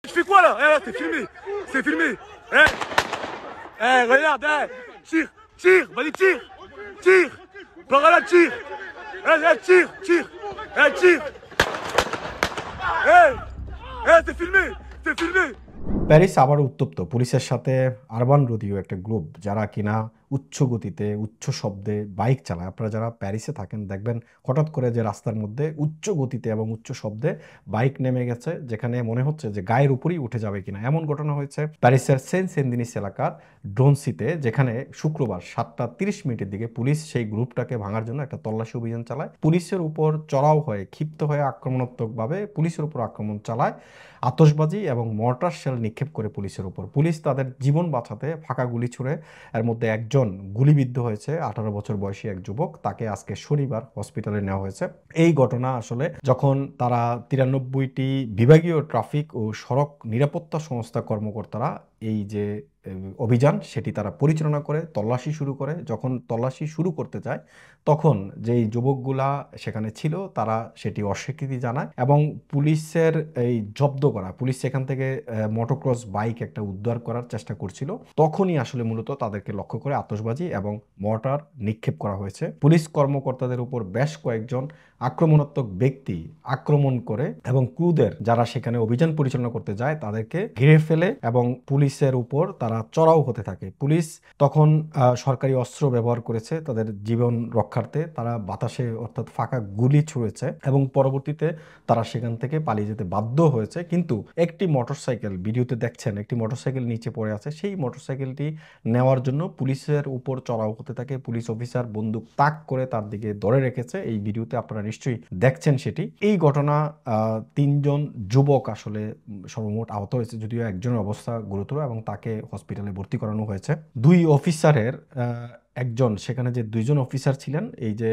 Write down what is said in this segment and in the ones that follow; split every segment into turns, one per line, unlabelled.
Tu fais quoi là? T'es filmé. C'est filmé. Regarde, tire, tire, vas-y, tire, tire. Par là, tire. Tire, tire, tire. T'es filmé, t'es filmé.
Paris আবার উত্তপ্ত পুলিশের সাথে urban রোদিও একটা group যারা কিনা উচ্চ গতিতে উচ্চ শব্দে বাইক চালায়। আপনারা যারা প্যারিসে থাকেন দেখবেন হঠাৎ করে যে রাস্তার মধ্যে উচ্চ গতিতে এবং উচ্চ শব্দে বাইক নেমে গেছে, যেখানে মনে হচ্ছে যে গায়ের উপরেই উঠে যাবে কিনা। এমন ঘটনা হয়েছে প্যারিসের সেন্ট সেন্দিনিস এলাকার ড্রোনসিতে, যেখানে শুক্রবার 7:30 দিকে পুলিশ সেই গ্রুপটাকে ভাঙার জন্য একটা তল্লাশি অভিযান চালায়। পুলিশের উপর চড়াও হয়ে ক্ষিপ্ত হয়ে আক্রমণাত্মকভাবে পুলিশের উপর আক্রমণ চালায়, আতশবাজি এবং মর্টার শেল নিক্ষেপ করে পুলিশের উপর। পুলিশ তাদের জীবন বাঁচাতে ফাঁকা গুলি ছুড়ে, এর মধ্যে একজন গুলিবিদ্ধ হয়েছে, 18 বছর বয়সী এক যুবক, তাকে আজকে শনিবার হসপিটালে নেওয়া হয়েছে। এই ঘটনা আসলে যখন তারা 93টি বিভাগীয় ট্রাফিক ও সড়ক নিরাপত্তা সংস্থা কর্মকর্তারা এই যে অভিযান সেটি তারা পরিচালনা করে তল্লাশি শুরু করে, যখন তল্লাশি শুরু করতে যায় তখন যেই যুবকগুলা সেখানে ছিল তারা সেটি অস্বীকৃতি জানায় এবং পুলিশের এই জব্দ করা, পুলিশ সেখান থেকে মোটরক্রস বাইক একটা উদ্ধার করার চেষ্টা করছিল, তখনই আসলে মূলত তাদেরকে লক্ষ্য করে আতশবাজি এবং মর্টার নিক্ষেপ করা হয়েছে। পুলিশ কর্মকর্তাদের উপর বেশ কয়েকজন আক্রমণাত্মক ব্যক্তি আক্রমণ করে এবং ক্রুদের যারা সেখানে অভিযান পরিচালনা করতে যায় তাদেরকে ঘিরে ফেলে এবং পুলিশের উপর তারা চড়াও হতে থাকে। পুলিশ তখন সরকারি অস্ত্র ব্যবহার করেছে তাদের জীবন রক্ষার্থে, তারা বাতাসে অর্থাৎ ফাঁকা গুলি ছুঁড়েছে এবং পরবর্তীতে তারা সেখান থেকে পালিয়ে যেতে বাধ্য হয়েছে। কিন্তু একটি মোটরসাইকেল, ভিডিওতে দেখছেন একটি মোটরসাইকেল নিচে পড়ে আছে, সেই মোটরসাইকেলটি নেওয়ার জন্য পুলিশের উপর চড়াও হতে থাকে। পুলিশ অফিসার বন্দুক তাক করে তার দিকে ধরে রেখেছে, এই ভিডিওতে আপনারা নিশ্চয়ই দেখছেন সেটি। এই ঘটনা 3 জন যুবক আসলে সর্বমোট আহত হয়েছে, যদিও একজনের অবস্থা গুরুতর এবং তাকে হসপিটালে ভর্তি করানো হয়েছে। 2 অফিসারের একজন, সেখানে যে 2 জন অফিসার ছিলেন, এই যে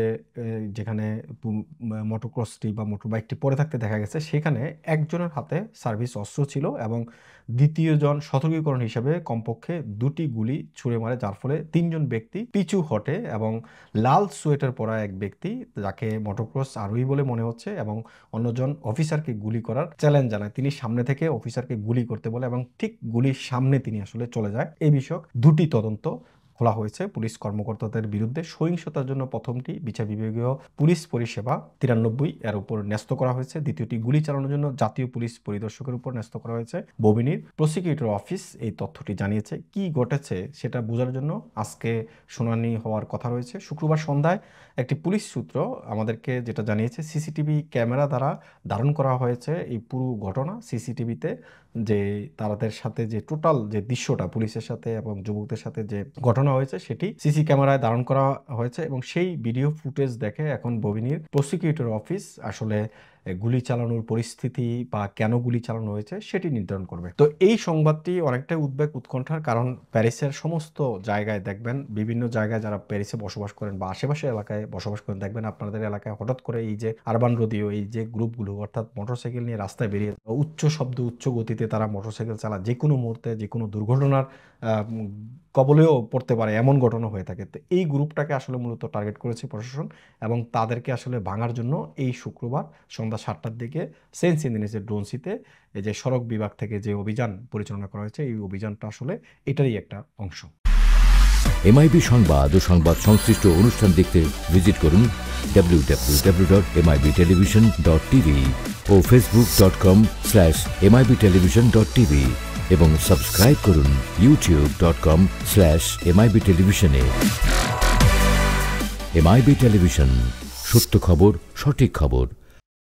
যেখানে মোটরক্রসটি বা মোটরবাইকটি পড়ে থাকতে দেখা গেছে সেখানে একজনের হাতে সার্ভিস অস্ত্র ছিল এবং দ্বিতীয় জন সতর্কীকরণ হিসেবে কমপক্ষে 2টি গুলি ছুঁড়ে মারে, যার ফলে 3 জন ব্যক্তি পিছু হটে এবং লাল সোয়েটার পরা এক ব্যক্তি, যাকে মোটরক্রস আরোহী বলে মনে হচ্ছে, এবং অন্যজন অফিসারকে গুলি করার চ্যালেঞ্জ জানায়। তিনি সামনে থেকে অফিসারকে গুলি করতে বলে এবং ঠিক গুলির সামনে তিনি আসলে চলে যায়। এই বিষয়ক 2টি তদন্ত খোলা হয়েছে পুলিশ কর্মকর্তাদের বিরুদ্ধে। সহিংসতার জন্য প্রথমটি বিচার বিভাগীয় পুলিশ পরিষেবা 93 এর উপর ন্যস্ত করা হয়েছে, দ্বিতীয়টি গুলি চালানোর জন্য জাতীয় পুলিশ পরিদর্শকের উপর ন্যস্ত করা হয়েছে। ববিনির প্রসিকিউটর অফিস এই তথ্যটি জানিয়েছে। কি ঘটেছে সেটা বোঝার জন্য আজকে শুনানি হওয়ার কথা রয়েছে। শুক্রবার সন্ধ্যায় একটি পুলিশ সূত্র আমাদেরকে যেটা জানিয়েছে, সিসিটিভি ক্যামেরা দ্বারা ধারণ করা হয়েছে এই পুরো ঘটনা। সিসিটিভিতে যে তাদের সাথে যে টোটাল যে দৃশ্যটা পুলিশের সাথে এবং যুবকদের সাথে যে ঘটনা হয়েছে সেটি সিসি ক্যামেরায় ধারণ করা হয়েছে এবং সেই ভিডিও ফুটেজ দেখে এখন ববিনির প্রসিকিউটর অফিস আসলে গুলি চালানোর পরিস্থিতি বা কেন গুলি চালানো হয়েছে সেটি নির্ধারণ করবে। তো এই সংবাদটি অনেকটাই উদ্বেগ উৎকণ্ঠার, কারণ প্যারিসের সমস্ত জায়গায় দেখবেন, বিভিন্ন জায়গায় যারা প্যারিসে বসবাস করেন বা আশেপাশের এলাকায় বসবাস করেন দেখবেন আপনাদের এলাকায় হঠাৎ করে এই যে আরবান রোদিও, এই যে গ্রুপগুলো অর্থাৎ মোটরসাইকেল নিয়ে রাস্তায় বেরিয়ে উচ্চ শব্দ উচ্চ গতিতে তারা মোটরসাইকেল চালায়, যে কোনো মুহূর্তে যে কোনো দুর্ঘটনার কবলেও পড়তে পারে এমন ঘটনা হয়ে থাকে। তো এই গ্রুপটাকে আসলে মূলত টার্গেট করেছে প্রশাসন এবং তাদেরকে আসলে ভাঙার জন্য এই শুক্রবার সন্ধ্যা 7টার দিকে সেন্ট সেন্দিনিসের ড্রোনসিতে এই যে সড়ক বিভাগ থেকে যে অভিযান পরিচালনা করা হয়েছে, এই অভিযানটা আসলে এটারই একটা অংশ।
এমআইবি সংবাদ ও সংবাদ সংশ্লিষ্ট অনুষ্ঠান দেখতে ভিজিট করুন www.mibtelevision.tv ও facebook.com/mibtelevision.tv এবং সাবস্ক্রাইব করুন youtube.com/mibtelevision এ। এমআইবি টেলিভিশন, সত্য খবর, সঠিক খবর।